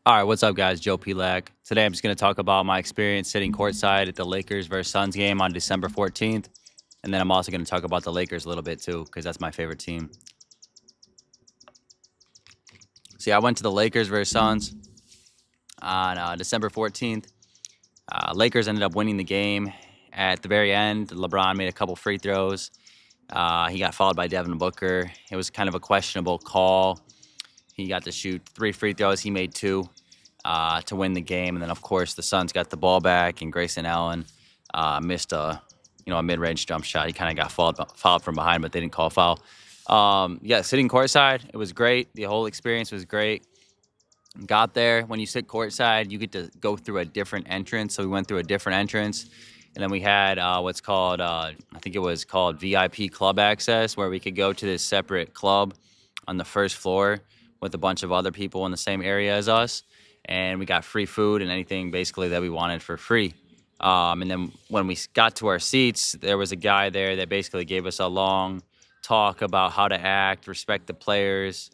All right, what's up, guys? Joe Pelak. Today, I'm just going to talk about my experience sitting courtside at the Lakers versus Suns game on December 14th. And then I'm also going to talk about the Lakers a little bit, too, because that's my favorite team. See, I went to the Lakers versus Suns on December 14th. Lakers ended up winning the game. At the very end, LeBron made a couple free throws. He got fouled by Devin Booker. It was kind of a questionable call. He got to shoot 3 free throws. He made 2. To win the game. And then, of course, the Suns got the ball back, and Grayson Allen missed a mid-range jump shot. He kind of got fouled from behind, but they didn't call a foul. Sitting courtside, it was great. The whole experience was great. Got there. When you sit courtside, you get to go through a different entrance. So we went through a different entrance. And then we had what's called, I think it was called VIP club access, where we could go to this separate club on the first floor with a bunch of other people in the same area as us. And we got free food and anything basically that we wanted for free. And then when we got to our seats, there was a guy there that basically gave us a long talk about how to act, respect the players.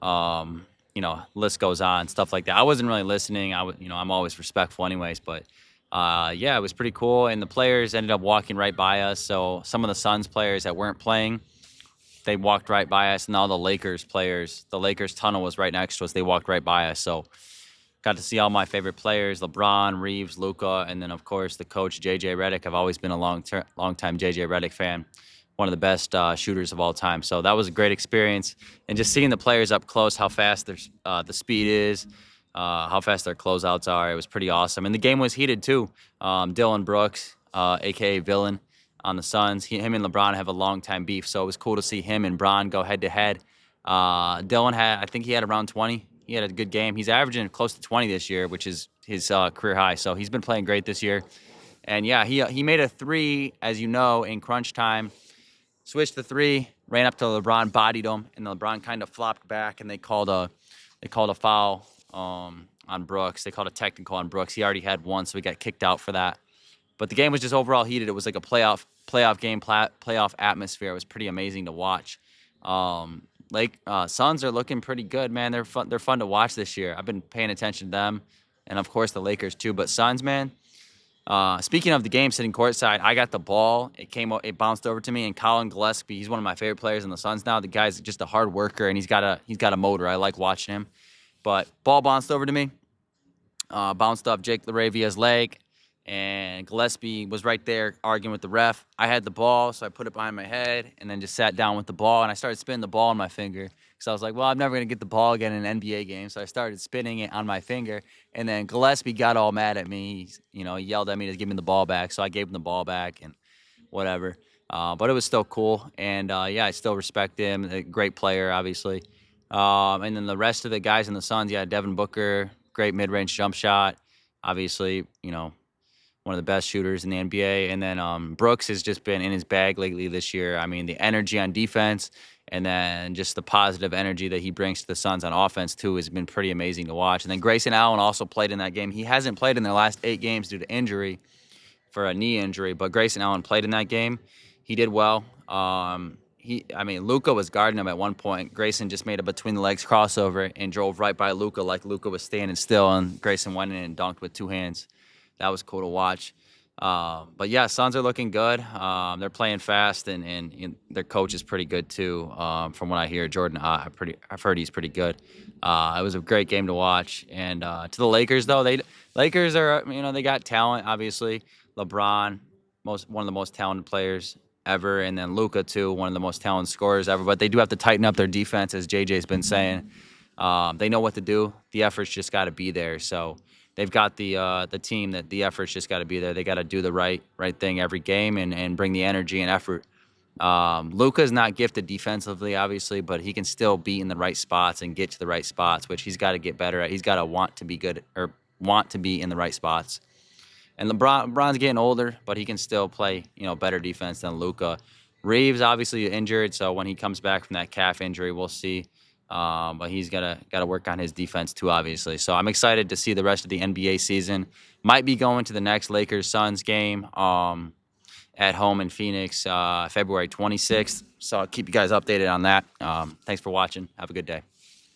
List goes on, stuff like that. I wasn't really listening. I'm always respectful anyways, but it was pretty cool. And the players ended up walking right by us. So some of the Suns players that weren't playing, they walked right by us. And all the Lakers players, the Lakers tunnel was right next to us. They walked right by us. So got to see all my favorite players, LeBron, Reeves, Luka, and then, of course, the coach, J.J. Redick. I've always been a long-time J.J. Redick fan, one of the best shooters of all time. So that was a great experience. And just seeing the players up close, how fast the speed is, how fast their closeouts are, it was pretty awesome. And the game was heated, too. Dylan Brooks, a.k.a. Villain, on the Suns. Him and LeBron have a long-time beef, so it was cool to see him and Bron go head-to-head. Dylan I think he had around 20. He had a good game. He's averaging close to 20 this year, which is his career high. So he's been playing great this year. And, he made a 3, as you know, in crunch time. Switched the 3, ran up to LeBron, bodied him, and LeBron kind of flopped back, and they called a foul on Brooks. They called a technical on Brooks. He already had 1, so he got kicked out for that. But the game was just overall heated. It was like a playoff game, playoff atmosphere. It was pretty amazing to watch. Suns are looking pretty good, man. They're fun to watch this year. I've been paying attention to them, and of course the Lakers too. But Suns, man. Speaking of the game, sitting courtside, I got the ball. It bounced over to me, and Colin Gillespie, he's one of my favorite players in the Suns now. The guy's just a hard worker, and he's got a motor. I like watching him. But ball bounced over to me, bounced up Jake LaRavia's leg, and Gillespie was right there arguing with the ref. I had the ball, so I put it behind my head and then just sat down with the ball, and I started spinning the ball on my finger because I was like, well, I'm never going to get the ball again in an NBA game, so I started spinning it on my finger, and then Gillespie got all mad at me. He yelled at me to give me the ball back, so I gave him the ball back and whatever. But it was still cool, and, I still respect him. A great player, obviously. And then the rest of the guys in the Suns, Devin Booker, great mid-range jump shot, obviously, one of the best shooters in the NBA. And then Brooks has just been in his bag lately this year. I mean, the energy on defense and then just the positive energy that he brings to the Suns on offense, too, has been pretty amazing to watch. And then Grayson Allen also played in that game. He hasn't played in the last 8 games due to injury, for a knee injury, but Grayson Allen played in that game. He did well. Luka was guarding him at one point. Grayson just made a between-the-legs crossover and drove right by Luka like Luka was standing still, and Grayson went in and dunked with 2 hands. That was cool to watch. Suns are looking good. They're playing fast, and their coach is pretty good too. From what I hear, Jordan, I've heard he's pretty good. It was a great game to watch. And to the Lakers, though, Lakers are, they got talent. Obviously, LeBron, one of the most talented players ever, and then Luka too, one of the most talented scorers ever. But they do have to tighten up their defense, as JJ's been saying. They know what to do. The effort's just got to be there. So they've got the team that the effort's just got to be there. They got to do the right thing every game and bring the energy and effort. Luka's not gifted defensively, obviously, but he can still be in the right spots and get to the right spots, which he's got to get better at. He's got to want to be good or want to be in the right spots. And LeBron's getting older, but he can still play, better defense than Luka. Reeves obviously injured, so when he comes back from that calf injury, we'll see. But he's got to work on his defense too, obviously. So I'm excited to see the rest of the NBA season. Might be going to the next Lakers-Suns game at home in Phoenix, February 26th. So I'll keep you guys updated on that. Thanks for watching. Have a good day.